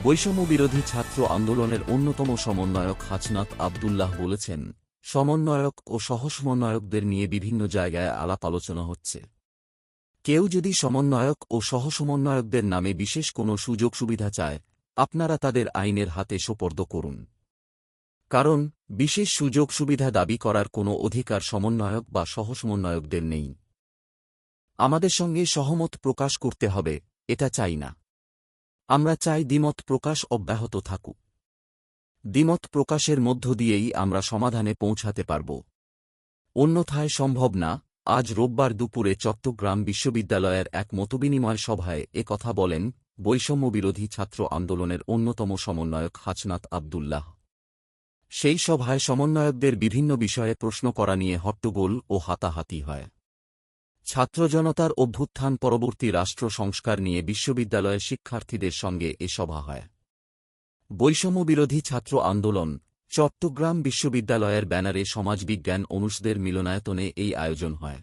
বৈষম্যবিরোধী ছাত্র আন্দোলনের অন্যতম সমন্বয়ক হাসনাত আব্দুল্লাহ বলেছেন, সমন্বয়ক ও সহসমন্বয়কদের নিয়ে বিভিন্ন জায়গায় আলাপ আলোচনা হচ্ছে। কেউ যদি সমন্বয়ক ও সহসমন্বয়কদের নামে বিশেষ কোনো সুযোগ সুবিধা চায়, আপনারা তাদের আইনের হাতে সোপর্দ করুন। কারণ বিশেষ সুযোগ সুবিধা দাবি করার কোনো অধিকার সমন্বয়ক বা সহসমন্বয়কদের নেই। আমাদের সঙ্গে সহমত প্রকাশ করতে হবে, এটা চাই না। আমরা চাই দ্বিমত প্রকাশ অব্যাহত থাকুক। দ্বিমত প্রকাশের মধ্য দিয়েই আমরা সমাধানে পৌঁছাতে পারব। অন্যথায় সম্ভব না। আজ রোববার দুপুরে চট্টগ্রাম বিশ্ববিদ্যালয়ের এক মতবিনিময় সভায় কথা বলেন বৈষম্যবিরোধী ছাত্র আন্দোলনের অন্যতম সমন্বয়ক হাসনাত আব্দুল্লাহ। সেই সভায় সমন্বয়কদের বিভিন্ন বিষয়ে প্রশ্ন করা নিয়ে হট্টগোল ও হাতাহাতি হয়। ছাত্র জনতার অভ্যুত্থান পরবর্তী রাষ্ট্র সংস্কার নিয়ে বিশ্ববিদ্যালয়ের শিক্ষার্থীদের সঙ্গে এ সভা হয়। বৈষম্যবিরোধী ছাত্র আন্দোলন, চট্টগ্রাম বিশ্ববিদ্যালয়ের ব্যানারে সমাজবিজ্ঞান অনুষদের মিলনায়তনে এই আয়োজন হয়।